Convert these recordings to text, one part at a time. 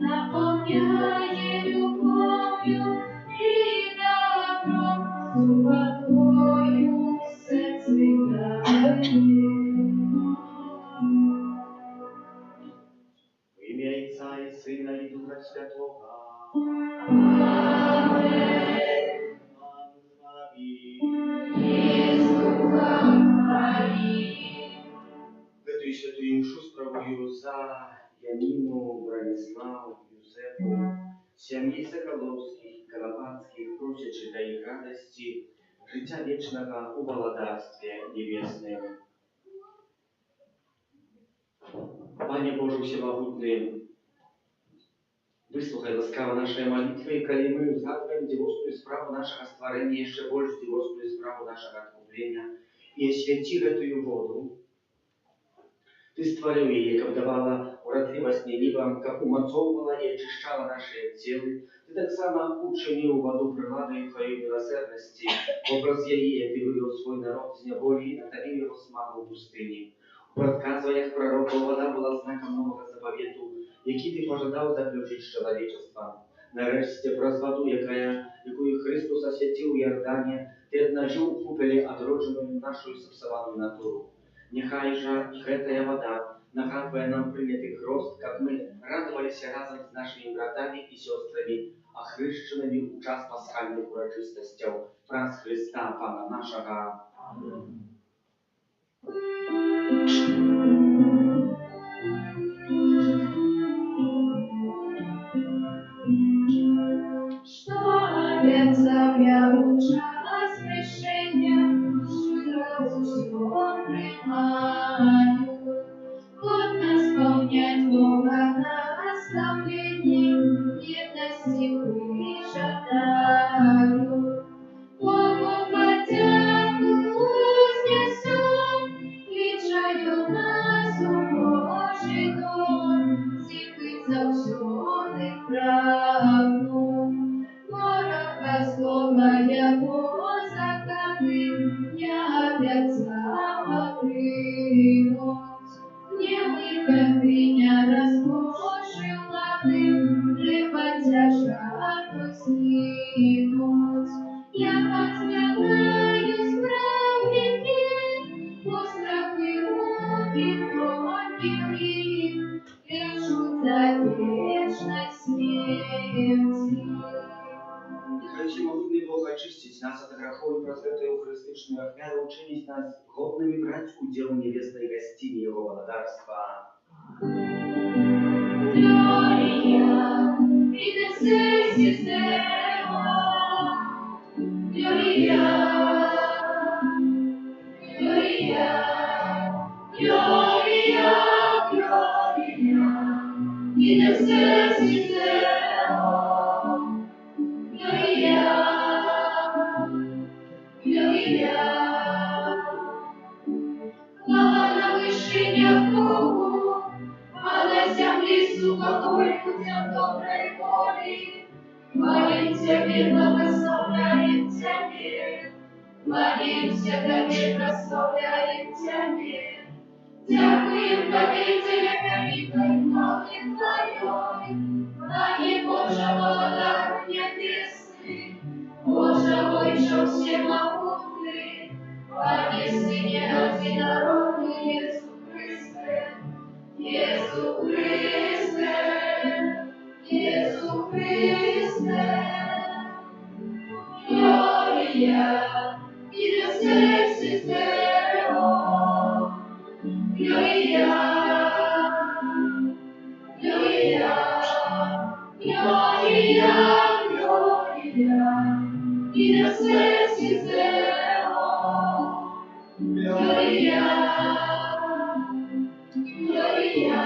наполняє любов'ю і добром, водою все цвітає. В ім'я Отця і Сина і Духа Святого. Амінь. Пан з вами. І з духом твоїм. В эту святую мшу справую за Янину, Брониславу, Юзефу, сім'ї Соколовських, Колопацьких, просячи для їх радості, життя вічного у володарстві небесним. Пане Боже Всемогутний, выслухай ласкаво нашей молитвы, и коли мы узгадываем дивосную справу нашего створения, еще больше дивосную справу нашего откупления, и освети эту воду. Ты створил ее, как давала уродливость небом, как умацовывала и очищала наши телы. Ты так само учинил воду приладой твоей милосердности. В образ ей ты вывел свой народ из неволи и натомил его смагу в пустыне. У предсказываниях пророков вода была знаком нового заповету, який ти пожадав заключить з чоловічеством. Нарешті, праз воду, якою Христос освятив в Йордані, ти обнажив у купелі одродженою нашою сапсованную натуру. Нехай же гэтая вода нагадывая нам принятых рост, как мы радовались разом с нашими братами и сестрами, охрещенными в час пасхальных урочистостей, праз Христа Пана нашего. Аминь. Что обетов я учалась решением, что все принимаю. Вот исполнять Бога наставлений, бедности жадаю. Богу подяку вознесу, вічаю нас у Божий дом, зіхи завсюди правду. Ворога слова Його закати, я обіцяла приймуть. Невикатиня розпошила ти, припадя жарту снідуть. Я посмягаю справедливі, пострахи муки покірі, лежу за вечной смерти. Нехай всемогутний Бог очистить нас от грехов и праз эту евхаристичную офяру учинить нас годными брать удел небесной гостини Его владарства. Gloria in excelsis Deo. Gloria, Gloria, Gloria, Gloria in excelsis Deo. Gloria, Gloria. Слава на вышинях Богу, а на земле супокой путем доброй воли. Хвалим Тебе, благословляем Тебе, молимся Тебе, прославляем Тебе. Дякуем Тебе, великой молитвой Твоей, Пане Боже, Владыко небесный, Боже мой, что всемогутный, Пане Сыне Одинородный Иисус Христе, Иисус Христе, Иисус Христе. Gloria in excelsis Deo. Gloria, Gloria, Gloria, Gloria in excelsis Deo. Gloria, Gloria.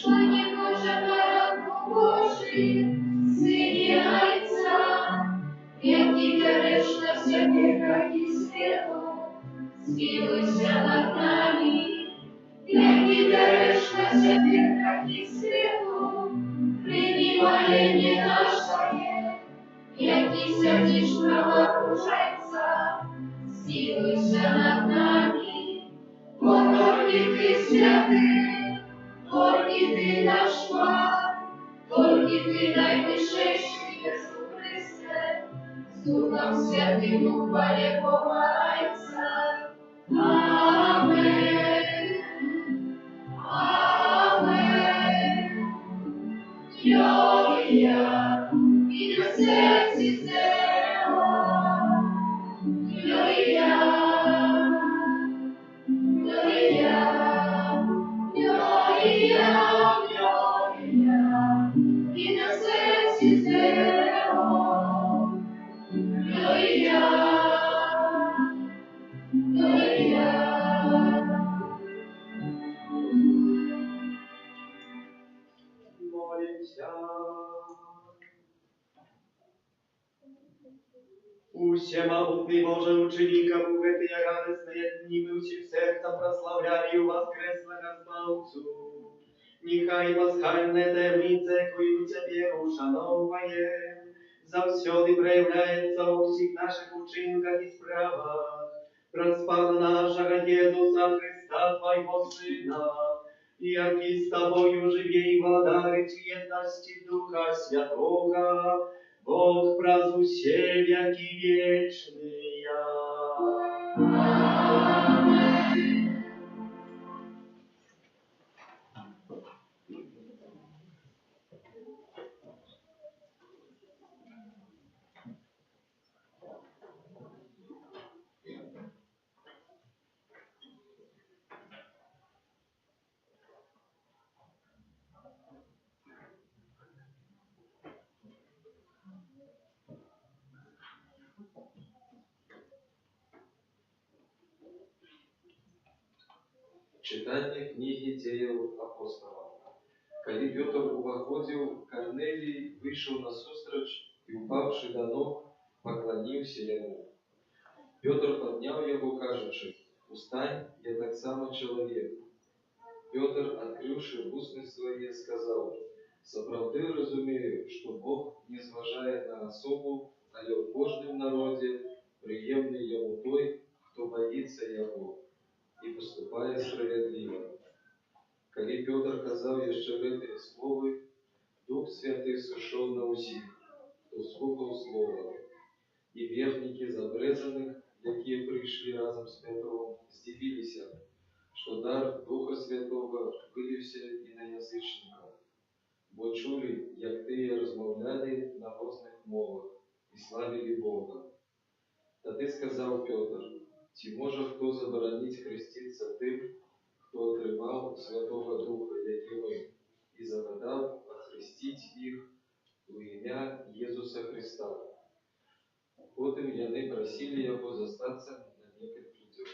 Пане Боже, Баранку Божий, Сині Отця, який береш на всяких грехи світу, змилуйся над нами, який береш на всяких грехи світу, прийми моління наше, який сердиш правослуженця, змилуйся над нами, помилуй ти святий. наш Пан, тільки Ти найвищий, Єсу Христе, з Духом Святим у хвалі ховайся. Амен. Амен. Йо-я, і на серці зело. Йо-я, йо-я, йо-я, йо-я, і на серці зело. Йо-я, йо-я. Молимся. Всемогутный Боже, учеников в эти радостные дни мы всем сердцем прославляли и воскресного Спасу. Нехай пасхальне таємниця, якою Тебе ушановує, завсюди проявляється у всіх наших учинках і справах. Проспав нашого Єсуса Христа, Твоего Сына, и аки с Тобою живе и владарит в едности Духа Святого, Бог празднуй все веки вечные. Amen. Читання книги Діїв апостолів. Коли Петр уваходив, Корнелій вийшов насустрач і, упавши до ног, поклонився йому. Петр подняв його, кажучи: «Устань, я так само чоловік». Петр, открывши уста свои, сказал: «Соправды разумею, что Бог не зважает на особу, але в кожному народе приємний йому той, хто боїться його і поступає справедливо». Коли Петр казав ще эти слови, Дух Святий сошел на усіх, хто слухав слово. І верники забрезаних, які прийшли разом з Петром, здивилися, що дар Духа Святого вилився і на язичників, бо чули, як ті розмовляли на різних мовах і славили Бога. Тоді сказав Петр: «Чи може хто заборонить хреститися тим, хто отримав Святого Духа, як і ми, і загадав охрестити їх у ім'я Єсуса Христа?» Потім вони просили його зостатися на некоторий день.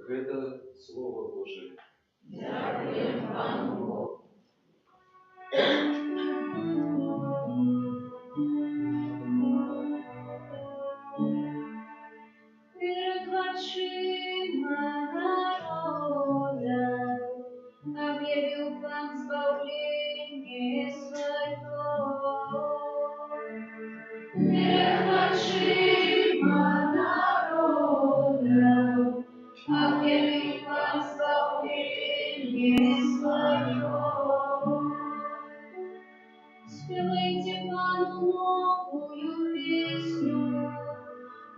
Это Слово Божие. Дякую Пану Богу. Перед очима народа объявил Пан избавление свое. Перед очима народа объявил Пан избавление свое. Спевайте Пану новую песню,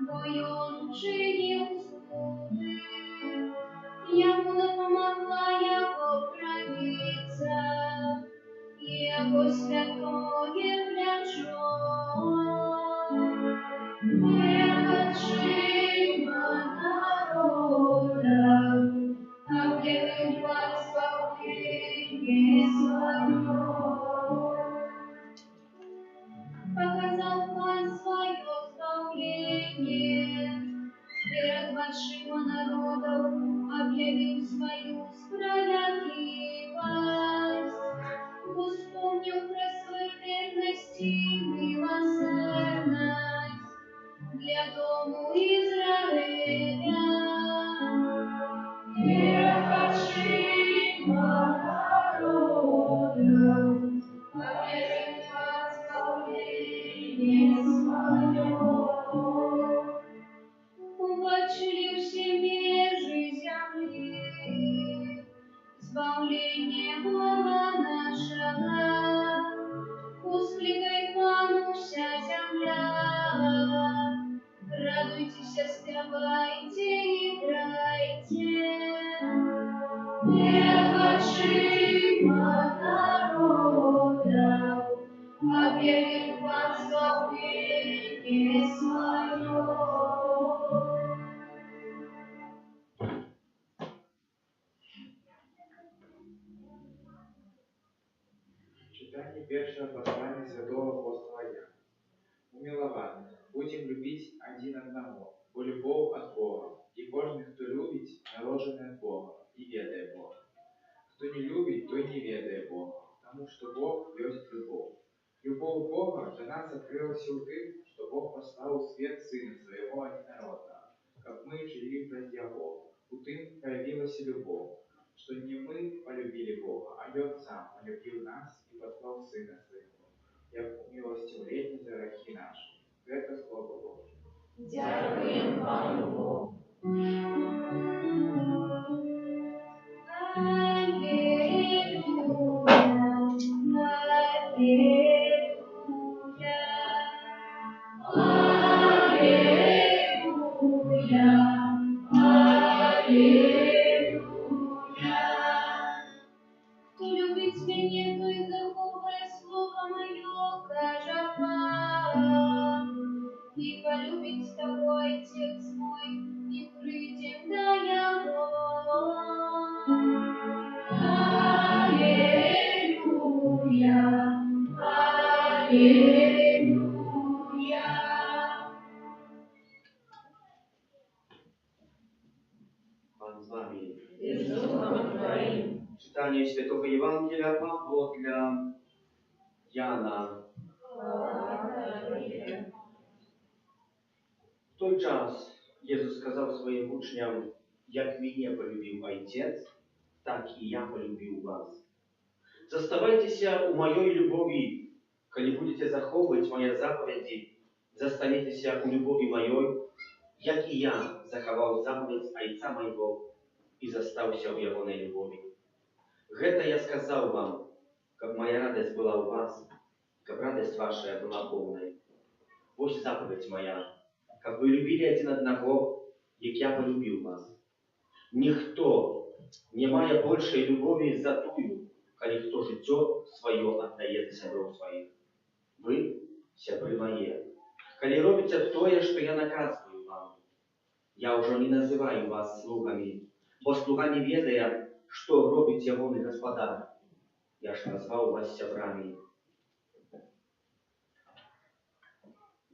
бо Он учинил чуды. Ему помогла Его правица, Его святое плечо. Перед очима народа объявил Пан избавление свое. Показал Пан свое избавление, перед большим народом объявил свою справедливость. Вспомнил про свой верный избавление Бога нашего. Воскликай Пану вся земля, радуйтесь, спевайте, играйте. Перводжима народов, объявил Пан избавление свое. Читание первого послания святого апостола Иоанна. Умилованы, будем любить один одного, бо любовь от Бога, и каждый, кто любит, наложенный от Бога, и ведает Бога. Кто не любит, то не ведает Бога, потому что Бог есть любовь. Любовь Бога для нас открылась у тем, что Бог послал в свет Сына Своего Единородного, как мы жили прежде Бога. У тем проявилась любовь, что не мы полюбили Бога, а Он сам полюбил нас и послал Сына Своего, як милостивление за грехи наши. Это Слово Божье. Дякуємо Пану Богу. Хто любить мене, той заховує слово моє, каже Пан. И полюбить тобой, Отец мой, и придем до Его. Аллилуйя, аллилуйя. Пан з вами. И с Духом Твоим. Читание Святого Евангелия Павла для Яна. В той час Єсус сказав своїм учням: «Як мене полюбив Отець, так і я полюбив вас. Заставайтеся у моей любови, коли будете заховывать мои заповеди, застанетеся у любови моей, як и я заховал заповедь Отца моего и застался у его любови. Гэта я сказал вам, как моя радость была у вас, как радость ваша была полной. Вот заповедь моя, как вы любили один одного, як я полюбил вас. Никто не мая большей любови за тую, коли кто життё свое отдает за сябров своих. Вы, сябры мои, коли робите тое, что я наказываю вам, я уже не называю вас слугами, бо слуга не ведая, что робите вон и господар. Я ж назвал вас сябрами.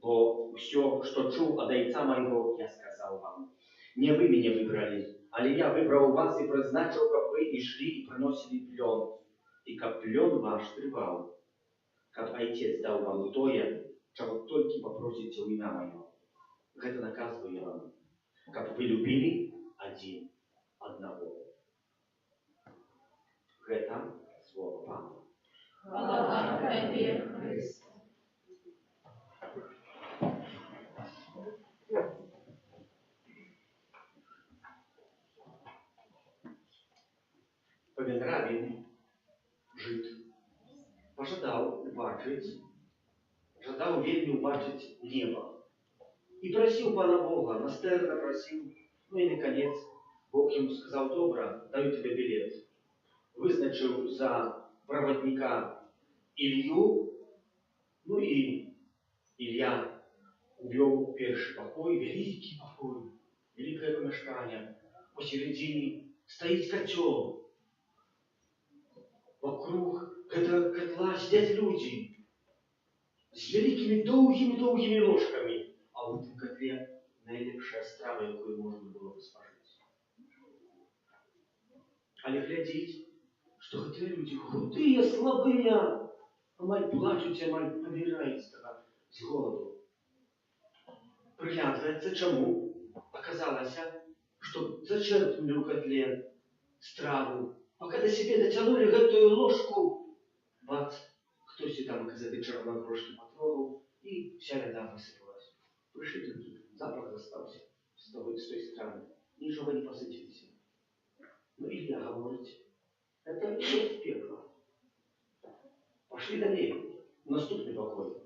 Бо все, что чул от Отца моего, я сказал вам. Не вы меня выбрали, але я выбрал вас и призначил, как вы и шли и приносили плен, и как плен ваш трывал, как Отец дал вам тое, чего только попросите у имя мое. Это наказываю вам, как вы любили один одного. Это слово Пана. Хвала Тебе, Христе. Pewien rabin, Żyd, пожадал вельми убачить небо. И просил Пана Бога, настырно просил, ну и наконец Бог ему сказал: добро, даю тебе билет. Вызначил за проводника Илью, ну и Илья увел первый покой, великий покой, великое помещение. Посередине стоит котел. Вокруг этого котла сидят люди с великими долгими ложками, а в этом котле наилепшая страва, якую можно было бы спожить. Але глядеть, что эти люди худые, слабые, а маль плачут, а маль помирают с голоду. Приглядывается, чему? Оказалось, что зачерпнули в котле страву, пока до себе дотянули эту ложку, бац, хтось и там из этой чернокрошки потрогал, и вся ряда высыпалась. Пришли другие, запах остался с той стороны, ничего не посытились. Ну, Илья говорит, это Шел в пекло. Пошли далее. Наступный покой.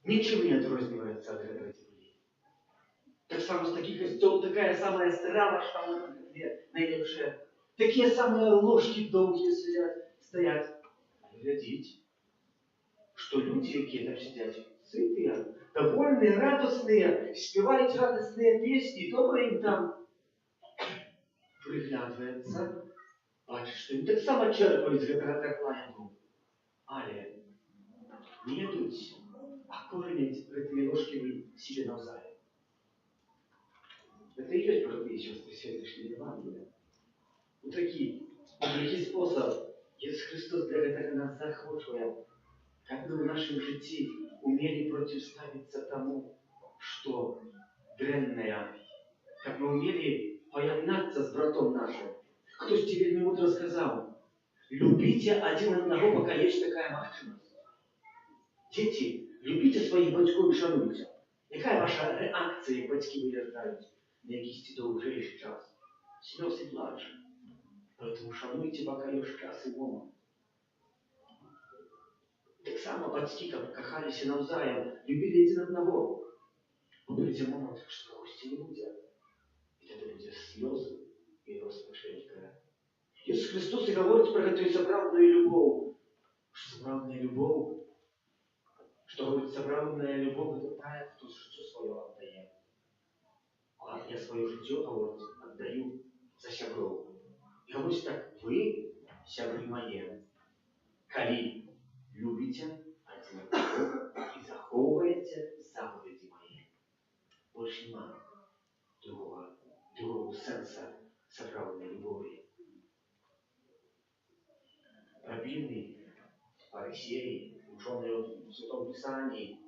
Ничем не отрознивается от этого людей. Так само з таких костел такая самая страва, что там найлепшая. Такие самые ложки долгие стоять. Глядіть, что люди, які там сидять, сытые, довольные, радостные, спевают радостные песни, добре им там. Приглядывается, бачить, что им так само черпають з гэтага закладу. Але не ідуть, а кормять гэтые ложки себе навзаєм. Это и есть, братья и сестры, сегодняшнее Евангелие. Вот такий способ Иисус Христос для этого нас захочує, как мы в нашем житті умели противоставиться тому, что дрянное, как мы умели поєднатися с братом нашим. Хтось тебе не мудро сказал, любите один одного, пока есть такая возможность. Дети, любите своих батьків і шануйте. Яка ваша реакція, як батьки виїжджають на якийсь довгий час? Сльози плачуть. Поэтому шануйте, пока є час і момент. Так само батьки, как кохались навзаєм, любили один одного. Прийде момент, що гості не буде. І тоді буде сльози і розпочнеться. Ісус Христос і говорить про эту соправдную любовь. Что соправдная любовь? Что говорит, соправдная любовь – это та, кто життя свое отдає. А я свое життя, говорит, отдаю за сябров. И говорит так, вы, сябры мои, коли любите один одного и заховываете заповеди мои. Больше нема другого сенса соправдной любови. Рабины, фарисеи, ученые в Святом Писании,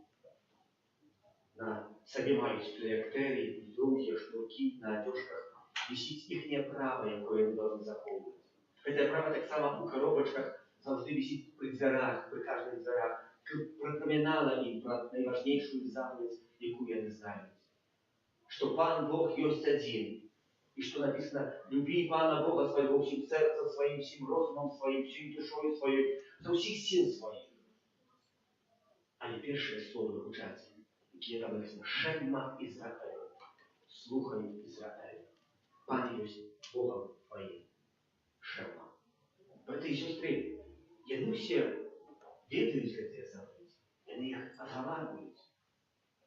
на собі мають філіактері, другі, шнурки на одежках, висить їхнє право, яке вони повинні заховувати. Це право так само у коробочках завжди висить при дверях, при кожних дверях, пропоминало їм про найважнішу заповідь, яку вони знають. Що Пан Бог есть один, и что написано, люби Пана Бога своего всем сердцем своим, всем розумом своим, всей душою своей, за всіх сил своїх. Але перше слово звучать, яке там написано, Шемма Ізраїль, слухай Ізраїль, Пан есть Богом твоим, Шемма. Брати і сестри, вони всі ведають ці заповіді, вони їх оговарюють,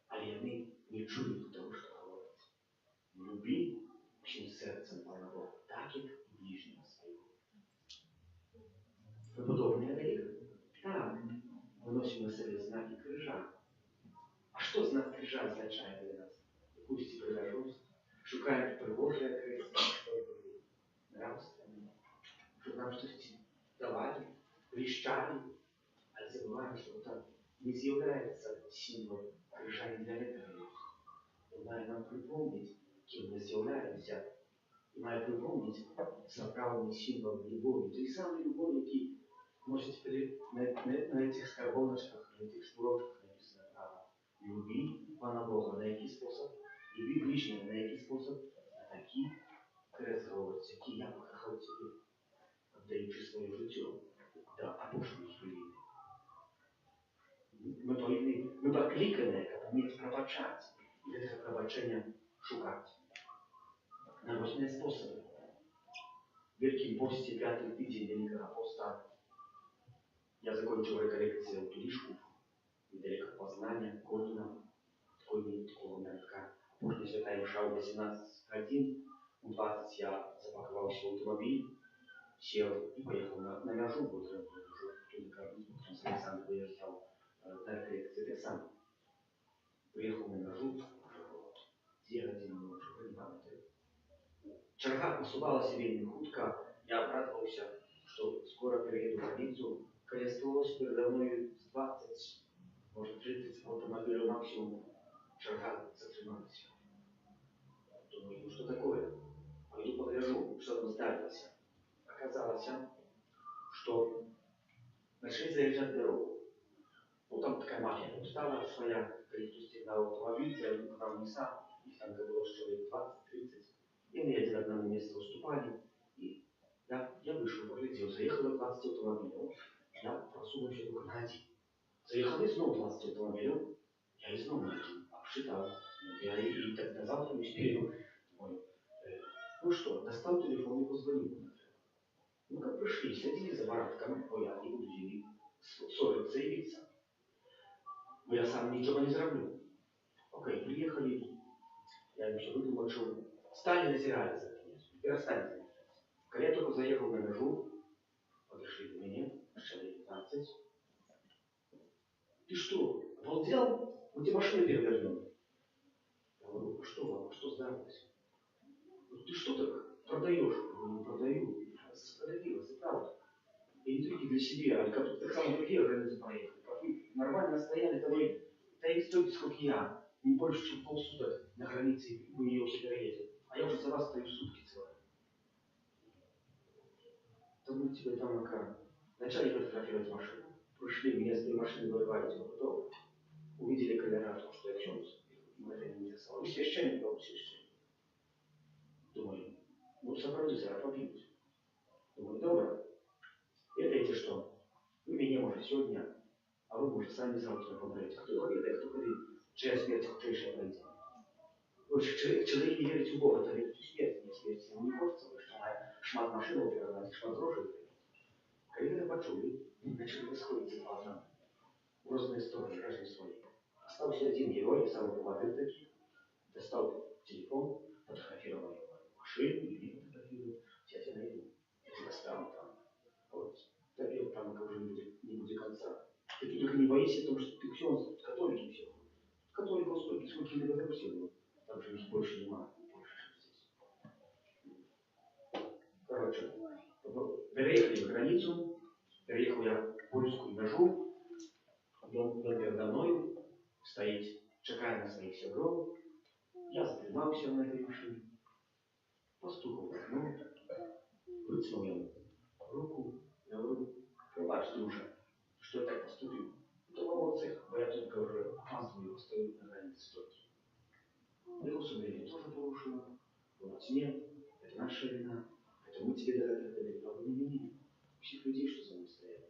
але вони не чують того, що говорять. Люби всім серцем Пана Бога, так як і ближнього свого. Ви подобні до них? Так. Мы носим на себе знаки крижа. А что знак крижа означает для нас? Пусть пригожусь, шукаем пригожее кресло, чтобы нравственно, чтобы нам что-то давали, блищали, а забываем, что это не является символом крижа не для этого. Он має нам припомнить, кем мы являемся, и має припомнить соправдный символ любови, той самой любови, який можете на этих скорбоночках, на этих шнурочках написано право. Люби Пана Бога. На який спосіб? Люби ближнього. На який спосіб? На такий крест говорить, який я покахав тебе, отдаючи своє життя. Да, апошної хвилини. Ми покликані, як вміти пробачати. І це пробачення шукати. На різні способи. В Великом пості 5-й тиждень Великого поста я закончил рекоррекцию в Тулишку, недалеко от Познания, Конина, такого городка. После святая мша в 18 годин, в 20 я запаковался в автомобиль, сел и поехал на Мяжу, вот туда с Александром выезжал на рекоррекции, так сам. Приехал на Мяжу, 2 годины ночи, не памятаю. Черга посувалася вельми хутка, я обрадовался, что скоро перееду границу. Користувалось передо мною 20, може 30 автомобилей максимум. Черга затрималась. Думаю, ну что такое? Пойду погляжу, что там сдалось. Оказалось, что начали заезжать дорогу. Ну там такая мафия устала своя, кто стегнал автомобиль, я нам не сам, их там было человек 20-30. И мы один одному месту уступали, и Я вышел, поглядел, заехало 20 автомобилей. Я просунувся только на один. Заехал снова 20 автомобилей. Я снова на один. Обсчитал. Я и так до завтра не успею. Ну что, достал телефон и позвонил. Ну как пришли, следили за Баратком, я не буду ссориться и биться. Но я сам ничего не зараблю. Окей, приехали. Я им все выдумал, что стали назирать за это. И расстались. Когда я только заехал на межу, подошли ко мне, человек 15. Ты что, обалдел? Мы тебе машину перевернем. Я говорю, что вам, что сдалось? Ты что так продаешь? Я говорю, не продаю. Остановилась, и правда. И не только для себя, а как так само другие границы проехали. Как вы нормально стояли, то вы стоите столько, сколько я. Не больше, чем полсуток на границе вы ее все переедете. А я уже за вас стою сутки целые. То мы тебе там начали фотографировать машину. Пришли, меня с той машины вырываете, но потом увидели камерату, что я чёрт. Мы это не интересовало. Вы священник, был священник. Думаю, ну собрались, а побьют. Думаю, добро. Это эти что? Вы меня, может, сегодня, а вы, может, сами завтра помрете. Кто победа, кто победит, чья смерть худшая пройдет. Человек не верит в Бога, то верит в смерть, не смерть. Ему не хочется, потому что шмат машину перевернуть, шмат рожи. Когда это почули, начали расходиться по одному. В разные стороны, каждый свой. Остался один герой, самый молодой таких. Достал телефон, фотографировал мою машину, и меня фотографировал. Сейчас я найду. Я достану там. Вот. Допил там, уже не будет конца. Ты только не боишься, потому что ты все, католики все. Католиков сколько не было, там же их больше нема. Больше, чем здесь. Короче, переехали в границу, переехал я в польскую межу, он передо мной стоит, чекая на своих сябров. Я спрямался на этой машине, постукал в окно, вытянул ему руку, я говорю, пробачь, друже, что я так поступил. Это в эмоциях, бо я только уже опаздываю, стою на границе стойки. Его сумление тоже порушило. Вот нет, это наша вина. Это мы тебе дали, а вы не меня. Всех людей, что за мной стояли.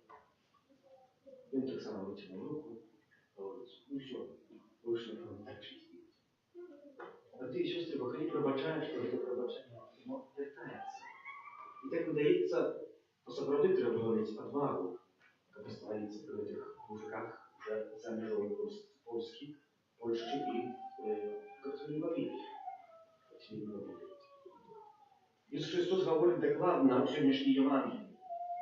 И он так само вытянул руку, говорит, ну все, больше не надо так жить. А ты, сестры, пока не пробачаешь, то это пробачание вертается. І так видається, пособроди треба говорити отвагу, как остановиться при этих мужиках уже за межой Польски, Польши и как-то не поверить. Иисус Христос говорит докладно в сегодняшней Евангелии.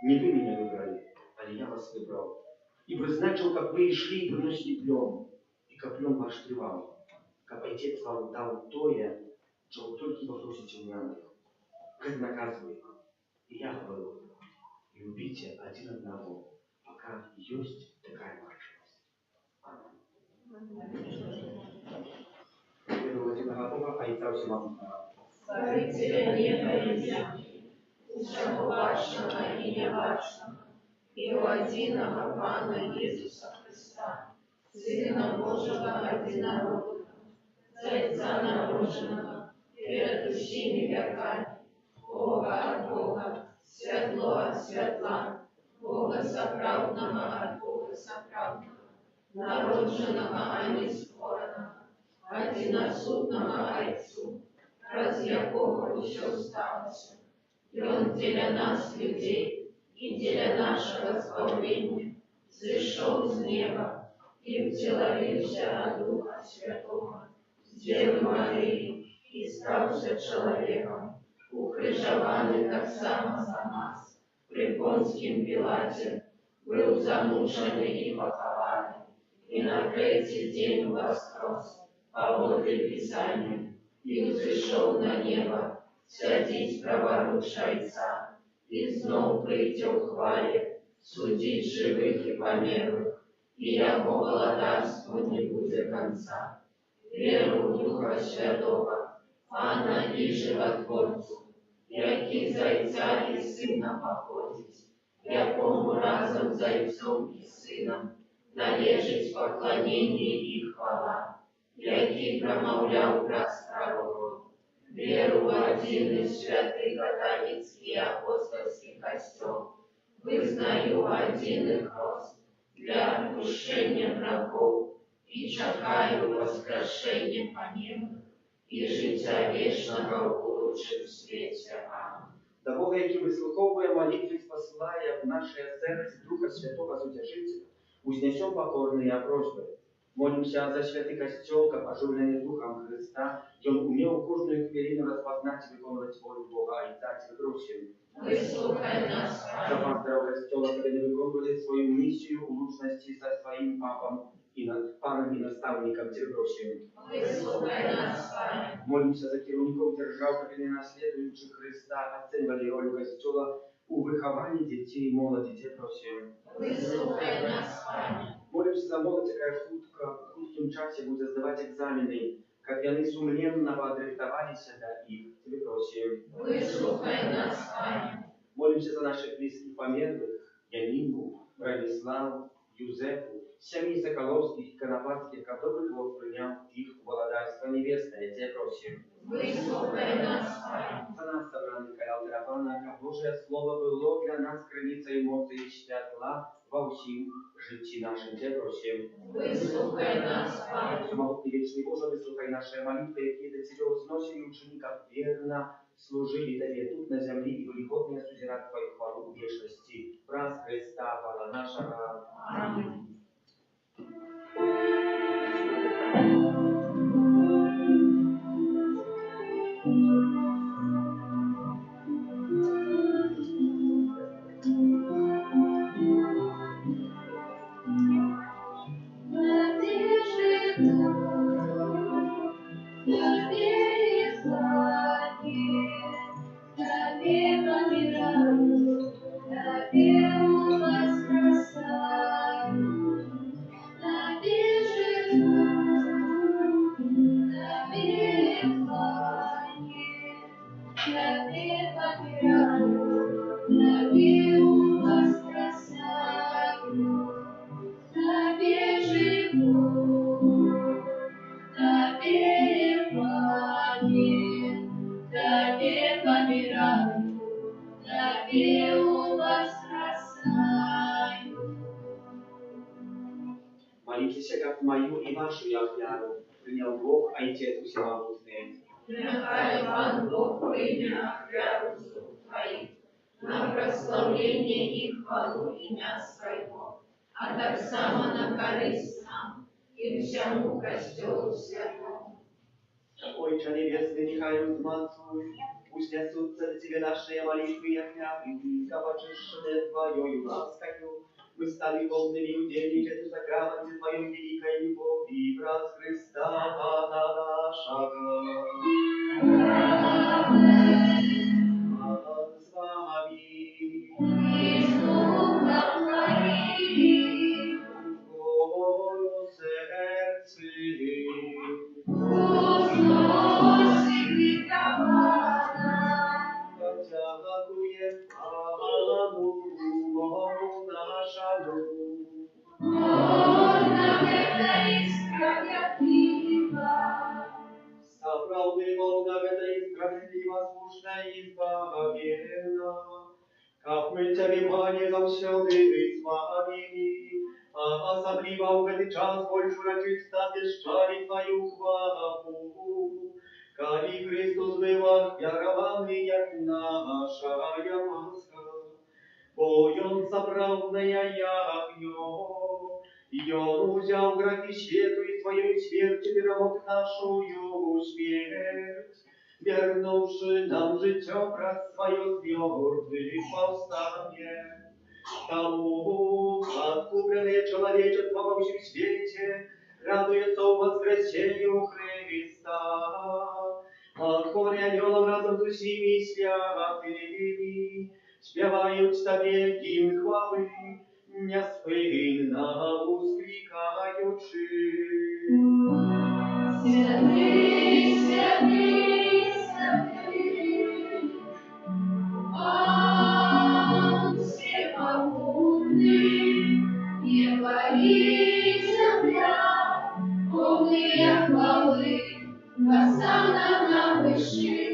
Не вы меня выбрали, а я вас выбрал. И призначил, как вы и шли, и приносили плен, и коплен ваш тривал. Как Отец вам дал тое, чего только попросите у меня. Как наказываю. И я говорю, любите один одного, пока есть такая возможность. Аминь. Первого Бога, а и царь вам. Царителя неба и земли, всего вашего имя вашего, и у единого Пана Иисуса Христа, Сына Божьего одинородного, Зайца народженного, перед всеми веками, Бога от Бога, светло от светла, Бога соправдного от Бога соправдного, народженного, а не створенного, одиносудного Отцу, раз якого все сталося, и Он для нас, людей, и для нашего спасения, зашел с неба и втеловился от Духа Святого, с Девы Марии, и стался человеком, укрыжованный так само за нас, при Понским Пилате, был замученный и похованный, и на третий день воскрес, по Божьим Писаниям, и взошел на небо, сядить праворуч Отца, и снова прийти в хвале, судить живых и померлых, и яко володарству не будет конца. Веру в Духа Святого, Пана и Животворцу, який Зайца и Сына походить, якому разом Зайцом и Сыном належить поклонение и хвала, який промовляв раз пророков, веру в один и святый католицкий апостольский костел, вызнаю один и крест для отпущения грехов и чекаю воскрешения помилуй и життя вечного в лучшем свете. Аминь. До Бога, який вислуховує молитви, спасла в наше сердце Духа Святого Утешителя, узнесем покорные просьбы. Молимся за святый костел, как оживленный Духом Христа, и Он умел каждую хвилину распознать и выполнять волю Бога, и так просим. Выслухай нас, За пастора костела, который не выполнили свою миссию улучшенности со своим папом и паном и наставником, тебе просим. Выслухай нас, Пане. Молимся за керівников держав, которые наследующих Христа, оценивали роль костела у выховании детей и молоді, тебе просим. Выслухай нас, Пане. Молимся за молодь, яка в хуткім часі буде здавати екзамени, как вони сумленно подрихтовалися до их, тебе просим. Выслухай нас, Пане. Молимся за наших близких померлых, Янину, Брониславу, Юзефу, семьи Соколовских и Конопатских, который Бог принял их в благодарство небесное, тебе просим. Выслухай нас, Пане. За нас, собранных Алтарапана, как Божие Слово было для нас границей эмоций и святла во всем житті нашим, тебе просим. Выслухай нас, Пане. Всемогутний вечный Боже, выслухай наши молитвы, які до Тебя возносили учеников верно, служили Тебе тут на земле и были годные сузирать Твою хвалу в вечности. Праз Христа, Пана нашего. Аминь. Молитесь, как мою и вашу являю, принял Бог, Отец Всемогутный. Нехай Пан Бог прийме офяру Твоих на прославление и хвалу имя Своего, а так само на корысть нам и всему костелу святому. Отче Небесный, нехай узмацуй, пусть несутся до Тебе наши молитвы и офяры, близко почищенные Твоею ласкою. Мы стали волными удельничать в сакраменте Твоем великой любови, праз Христа Пана нашего. Пан с вами. И с Духом Твоим. Твое сердце. Возносим Пана. Подякуем Пану нашему. Он нам это справедливо. Соправды Он нам это справедливо, слушно и избавлено. Как мы Тебе, Пане, завсёды с вами, а особливо в этот час больше рачиста вещали Твою хвалу. Коли Христос бывал верованный, як наша Пасха, Бо соправдная ягнё, и Он взял грехи свету и Твоей смертью перемог нашую смерть, вернувши нам життя праз Свое звёрды повстание. Тому откупленное человечество во всем свете радуется в воскресению Христа. От хоря анёлов разом с усими святыми спевают Тебе гимн хвалы, неспинно воскликаючи. Святый, святый, святый, Пан всемогутный, небо и земля, полные хвалы, Госанна на высших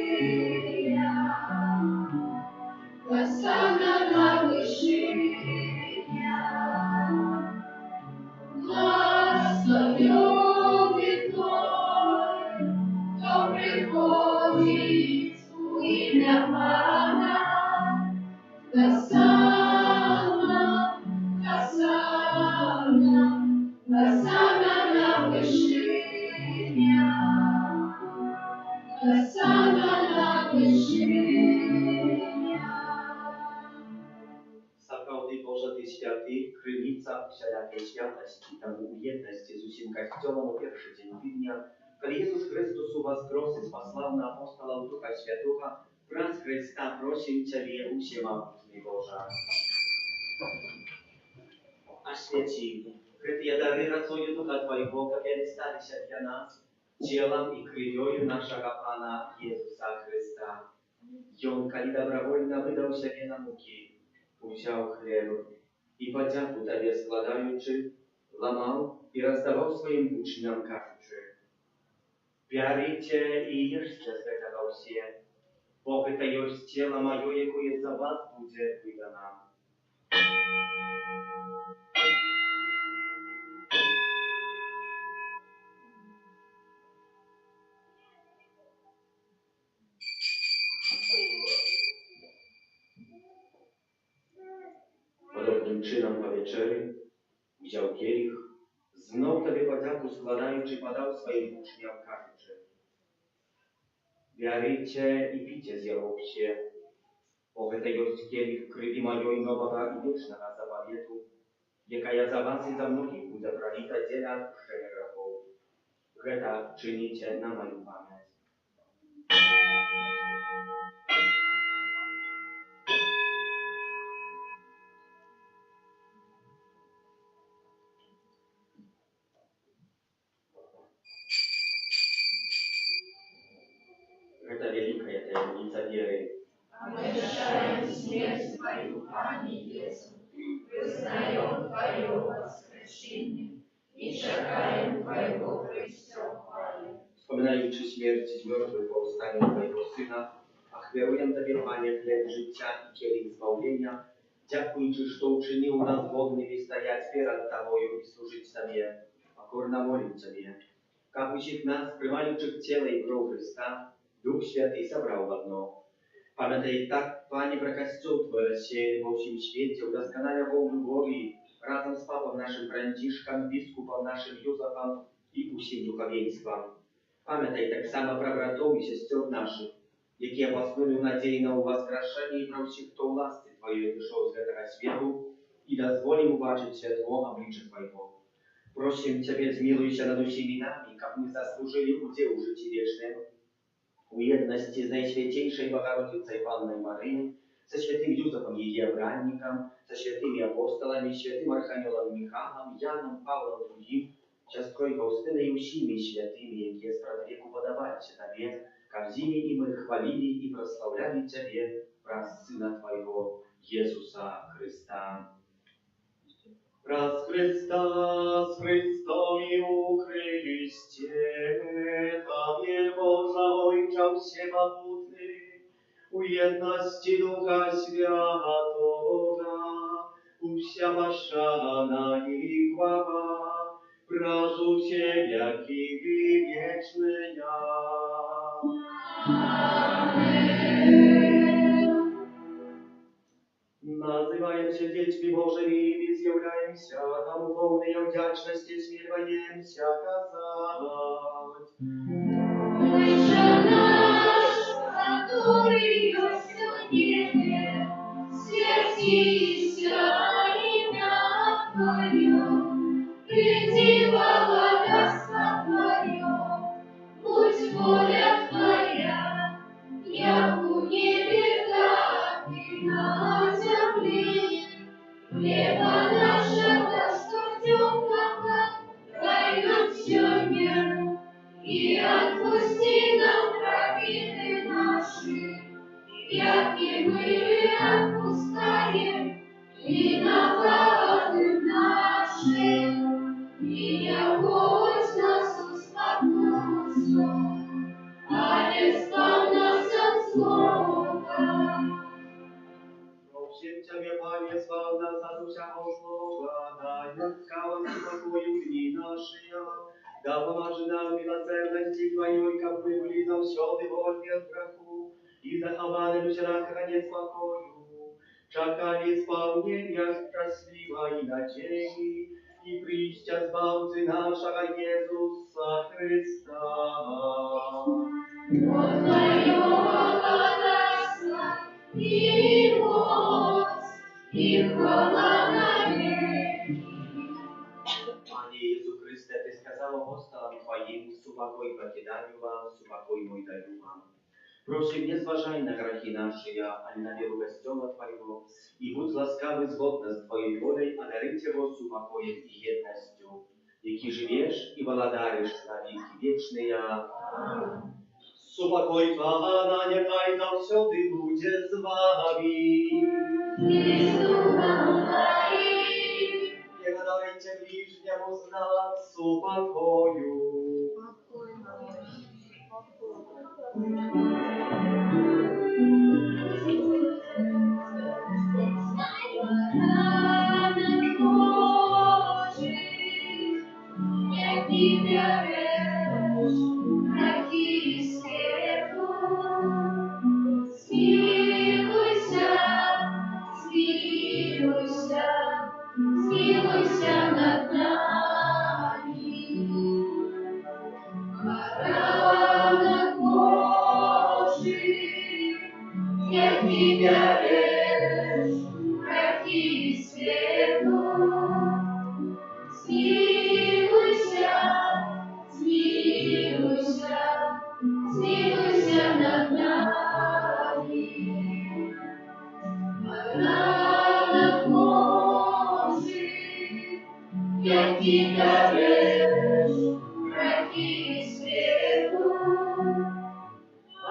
święty, krynica wszelakiej świętości, temu ujedności z усім Kościołem u pierwszy dzień Widnia, kiedy Jezus Chrystus u was grosy spasłał na apostola Ducha Świętego, wraz Chrysta prosił Ciebie usiema Boża. A świeci, Христия дары росою Духа Твоего, как они стались для нас, телом и кровью нашего Пана Иисуса Христа. И Он, коли добровольно выдал себе на муки, взял хлеб и подяку Тебе складаючи, ломал и раздавал своим учням, кажучи: «Берите и ешьте с этого все, бо это есть тело Мое, якое за вас будет выдано». Podobnym czynom po wieczerzy wziął kielich, znów Tobie podjaku składając, podał swoim uczniom, każучи: «Берите и пейте зеловще, бо это есть кielich krwi Mojej nowego i wiecznego zawietu, jaka za was i za mnogich będzie prolita dla odpuszczenia grzechów. Это czynicie na moją pamięć». Это великая таємниця віри. Обещаем смерть Твою, Пане Иисус, признаем Твое воскрешение и чекаем Твоего преступления. Wspominając śmierć z mертwych powstanie Twojego Syna, achwieruję Tobie, Panie, chleb życia i kielich zbawienia, dziękując, że uczynił nas wolnymi stajać przed Tobą i służyć Tobie, покорно молим Тебе. Капучих нас, приймаючих тело и кровь Христа, Дух Святый собрал в одно. Памятай так, Пане, про Костел Твой рассеянный во всем свете, удосконаля его в любови, разом с Папом нашим Францишком, Бискупом нашим Юзефом и усім духовенством. Памятай так само про братов и сестер наших, які поснули надеи на воскрешение, и про всех, кто в ласти Твоей дошел с этого свету, и дозволим убачить светло обличия Твоего. Просим Тебе, zmiłuj над усіми нами, как мы заслужили удел в житии вечном, у едности с Наисвятейшей Богородицей Панной Марией, со святым Юзефом ее бранником, со святыми апостолами, святым архангелом Михаилом, Яном, Павлом другим, часткой Фаустиной и усими святыми, які спровеку подавайте Тебе, как зими и мы хвалили и прославляли Тебе, праз Сына Твоего, Иисуса Христа. Раз Христа с Христом и у Христе, Тебе, Божа Ойча всемогутный, у едности Духа Святого, уся пошана и хвала, празу всеяки вечная. Называемся детьми Божьими и изъявляемся, тому полной вдячности смиряемся казать. Отче наш, который есть в небе, святися имя Твое, приди благодатство Твое, будь воля Твоя, як у небе, так и на земле. Хлеба нашего штурмного дай нам сегодня, и отпусти нам провины наши, як и мы отпускаем виноватым нашим, и не вводь нас в искушение, а избавь нас от злого. Просим Тебе, Пане, избав нас от всякого злого, дай нам скалам и покою дни наши, да поможи нам милосердности Твоей, как мы были завсёды вольны от греху, и заховали на конец покою, чакали исполнения счастливой надежды, и прища Збавцы нашего Иисуса Христа. Вот Твое благодатство и моц, и хвала навеки. Panie Jezu Chryste, Ty skazał apostołom Twoim, supokój покидаю вам, supokój mój dаю вам. Proszę, nie zważaj na grzechy nasze, ale na wielu Kościoła Twojego i bądź łaskawy zgodnie z Twojej wolą, a darycie go supokojem i jednością, jaki żyjesz i władarisz na wieki wieczne. Supokój Pana niechaj zawsze będzie z Wami. I z duchem Twoim. Nie nadajcie bliźniemu znak supokoju. Baranek Boży, jaki wiarujesz, taki światło. Zmiłuj się nad nami. Baranek Boży, jaki wiarujesz, taki światło. Zmiłuj się nad nami. Baranek Boży, jaki wiarujesz, taki światło.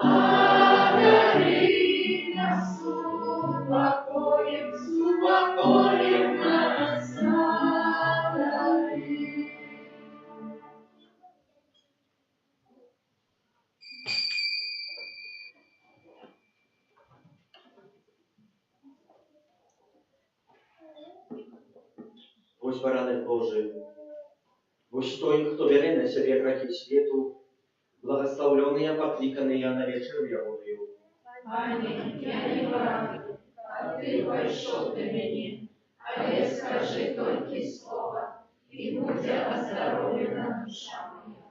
Одари нас супокоем нас одари. Bądź baranek Boży, bądź той, kto bierze na siebie grzechy światu, благословленный, покликанный на вечер Ягодою. Пане, я не враг, а Ты пришел до меня, а я скажи только слово, и будь оздоровлена душа моя.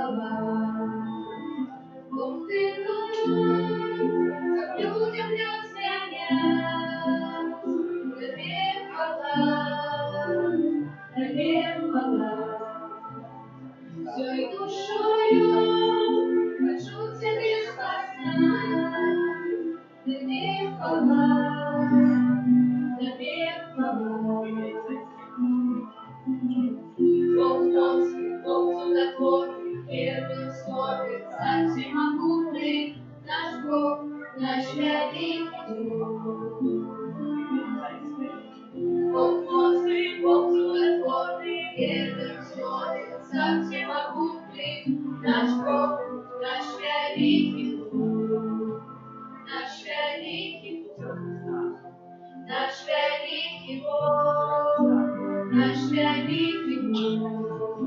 слова. Бог ты тот, как людям несся нет. Тебе хвала, тебе хвала. Всей душою хочу тебе сказать, тебе хвала, тебе хвала. Бог мощный, Бог чудотворный, первый в слове, Царь всемогутный, наш Бог, наш великий Бог. Бог мощный, Бог чудотворный, первый в слове, Царь всемогутный, наш Бог, наш великий Бог. Наш великий Бог. Наш великий Бог. Наш великий Бог.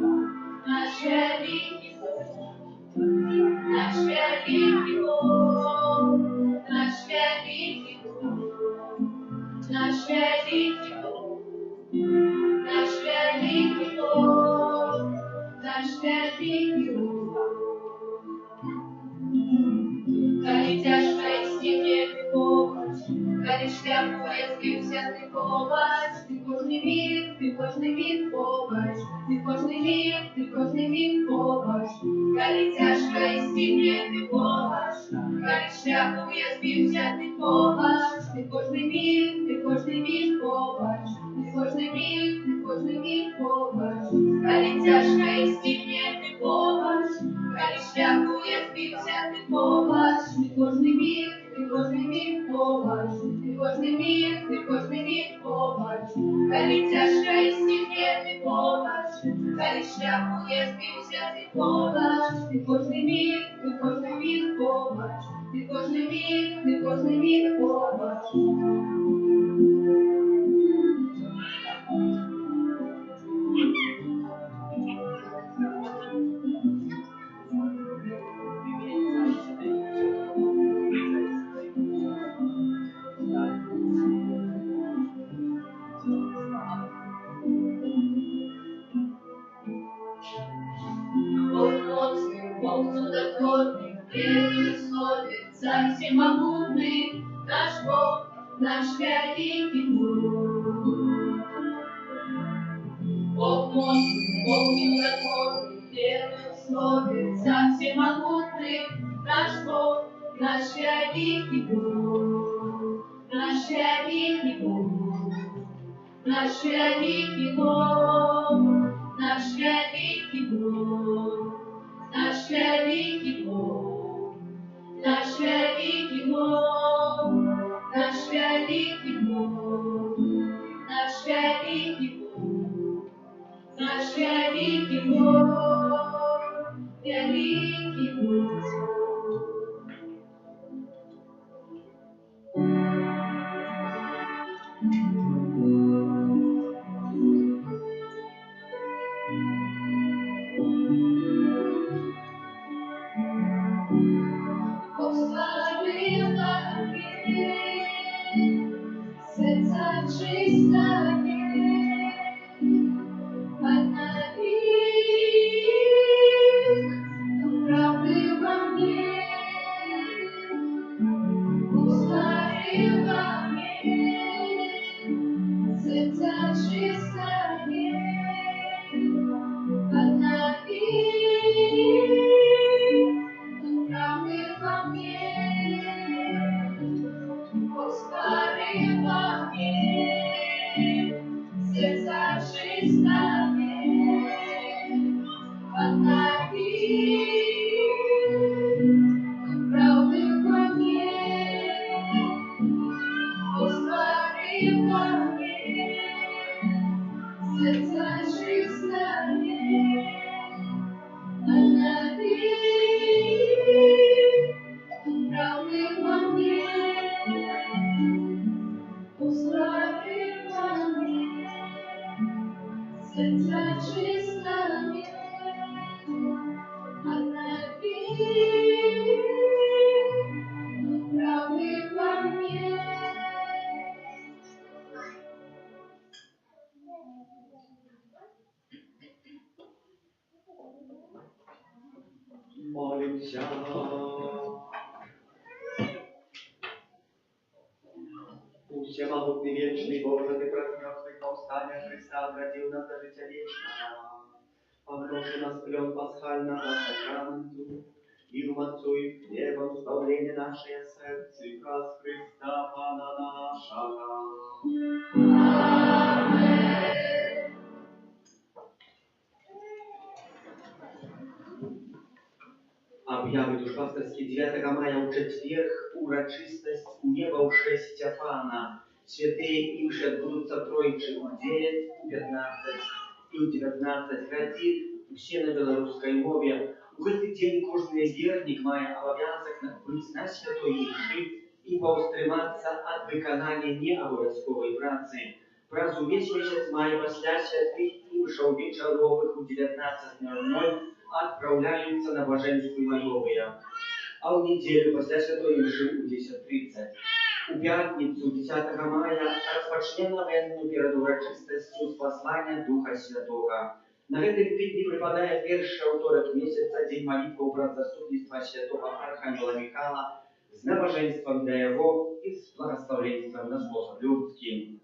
Наш великий Бог. Наш великий Бог. Наш великий Бог. Наш великий Бог. Наш великий Бог. Наш великий Бог. Коли тяжко и снеге ты помощь, коли шляпу я сбился ты помощь, ты кожный миг помощь, ты кожный миг помощь. Коли тяжко и снеге ты помощь, коли шляпу я сбился ты помощь, ты кожный миг помощь, ты кожный миг помощь. Коли тяжко и снеге ты помощь, коли шляпу я сбился ты помощь. Ты кожний миг помощь, ти кожний миг помощь. Коли тяжко і стігне ти помощь, коли шляпу я збився ти помощь. Ти кожний миг помощь, ти кожний миг помощь. Бог чудотворный, верный в слове, Царь всемогутный, наш Бог, наш великий Бог. Бог мощный, Бог чудотворный, верный в слове, Царь всемогутный, наш Бог, наш великий Бог. Наш великий Бог. Наш великий Бог. Наш великий Бог. Наш великий Бог, наш великий Бог, наш великий Бог, наш великий Бог, наш великий Бог, великий Бог. Постарив таки, сердца чистые, одна век, правды во мне. Постарив таки, сердца чистые, одна век, правды во мне. Господи, во мне, сердца чистые, однови, правды во мне. Господи, во мне, сердца чистые, однови, правды во мне. Услави во мне, сердца чистые, однови, правды во мне. Молимся. Всемогутный вечный Боже, Ты проснешь восстания Христа, обратил нас до життя вечного. Помножи нас плен пасхального сакраменту, и в Отцу и в хлебом избавление наше сердце, и крас Христа, Пана нашего. Об'яви душпастерські 9 мая у четверг урочистость у неба у 6 Стефана. Святые имши отбудутся тройчи у 9, у 15 и у 19 годин. Все на белорусской мове. У этот день кожный верник має обов'язок быть на святой имши и поустрематься от виконания необов'язковой працы. Праз увесь месяц мая після святых имшаў вечаровых у 19:00 отправляются на божественные майовые, а в неделю после Святой Мши у 10:30. У пятницу 10 мая распочнем новенную перед урочистостью с послания Духа Святого. На этом тыдні припадает перший уторок месяца, день молитвы про заступництва Святого Архангела Михаила с набоженством для его и с благословенством на способ людский.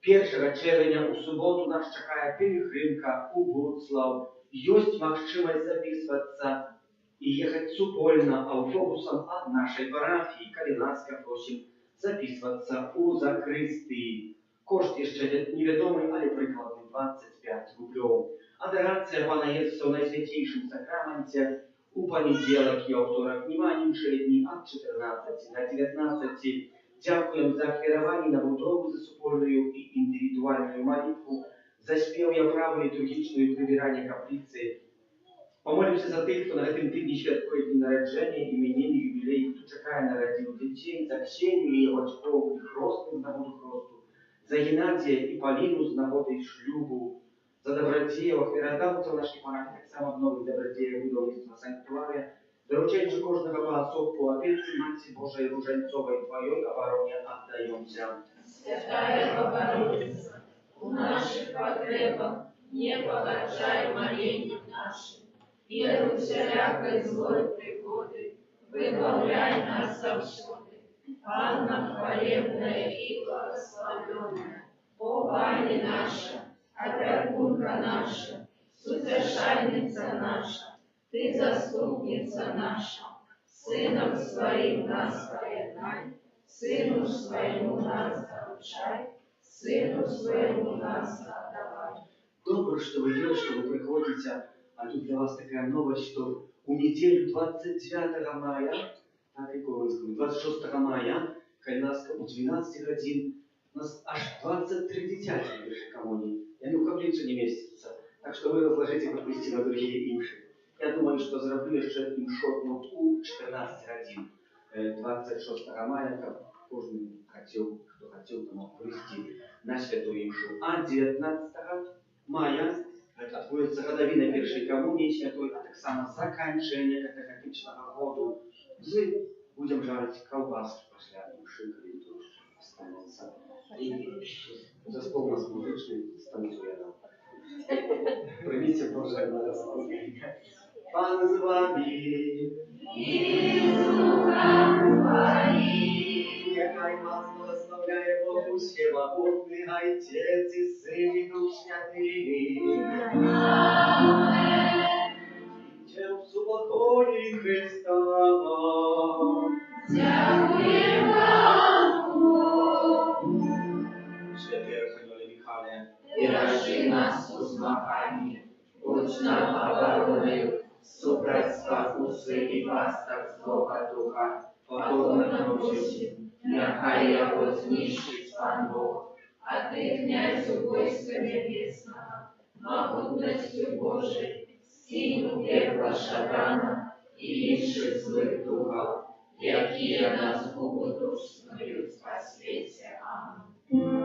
1 червня у суботу нас чекає пілігримка у Буцлав. Есть магчимость записываться и ехать супольно автобусом от нашей парафии. Коли ласка, просим записываться у закрысты. Кошт еще неведомый, але прикладный 25 рублев. Адорация Пана Иисуса в Наисвятейшем Сакраменте у понеделок и второк внимание дни от 14 до 19. Дякуем за ахвярование на будову за супольную и индивидуальную молитву, за спев я праву литургичную прибирание каплицы. Помолимся за тих, хто на этом тижні святкує день народження, іменини, юбілей, хто чекає народів дітей, за Ксенію і його батьків, і хростних з нагоду хросту, за Геннадія і Поліну з нагоди шлюбу, за добродіїв, ахвяродавців наших парафій, так само нових добродіїв будівництва санктуарія, доручаючи кожного поособку Отеці, Матці Божої Руженцової Твоєї обороні отдаємося. Святая Богородица, у наших потребах не погорчай молением нашим, и от всякой злой пригоды выбавляй нас завсюди. Анна хвалебная и благословенная, о Пани наша, опекунка наша, сутешальница наша, Ты заступница наша, Сыном Своим нас поеднай, Сыну Своему нас заручай, Сыну Своему нас отдавай. Добро, что вы идете, что вы приходите, а тут для вас такая новость, что у неделю 29 мая, так и Ковенскому, 26 мая, Кайнаска у 12 годин, у нас аж 23 дитяти в першей коммунии. И они в каплицу не местятся. Так что вы разложите капусти на другие имши. Я думаю, что зароблю еще имшотну у 14 годин. 26 мая, как кожный хотел, кто хотел, то мог провести на святую имшу. А 19 мая отбудется годовина першей коммунии святой, а так само заканчивание катехетичного года. Мы будем жарить колбаски после имши, когда тоже останется. И за стол у нас музычный станцует. Примите Божие благословение. Пан з вами. И с духом Твоим. Нехай вас благословляє Бог Всемогутний, Отець і Син і Дух Святий. Аминь. Идите в супокої Христа. Дякуємо вам, Богу. Святий Архангеле Михайле, И рожи нас у змаганні, будь нам обороною, супроть спокуси і пасток Злого Духа, покорно просим, нехай його знищить Пан Бог, а Ти, князю войска небесного, могутностью Божией, силу пекла шатана и інших злых духов, які нас губу душною по свете. Аминь.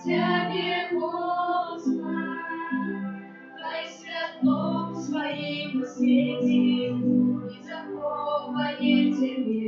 Тебе, Господь, дай святом Своим свете и захование Тебе,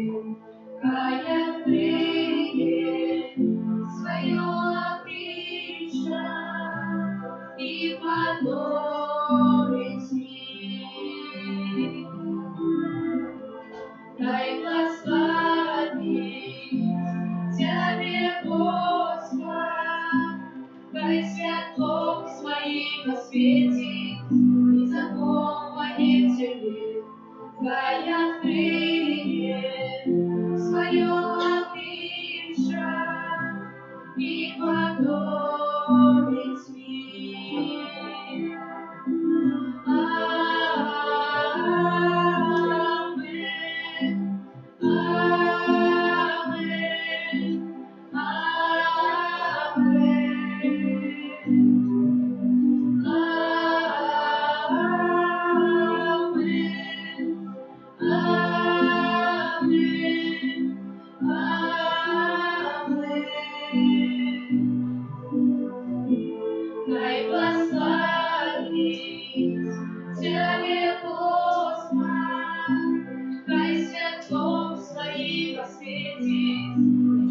посвятить,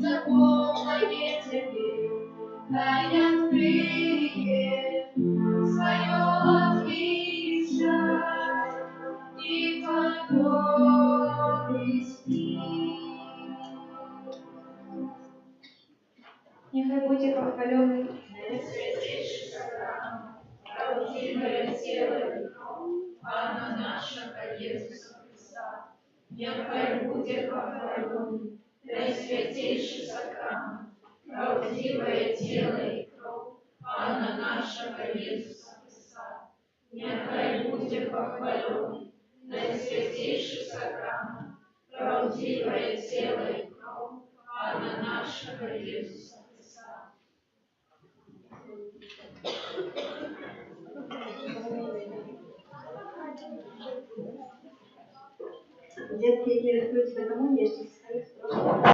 заполнение тебе, дай открытие свое обличие и подобности. Нехай будет похваленный Святейший сакрам, правдивое тело и кровь Пана нашего Иисуса Христа, нехай будет похвален Наисвятейший сакрам, правдивое тело и кровь Пана нашего Иисуса Христа, нехай будет похвален Наисвятейший сакрам, правдивое тело и кровь Пана нашего Иисуса Христа. Детки, які рятують свою комунію, ще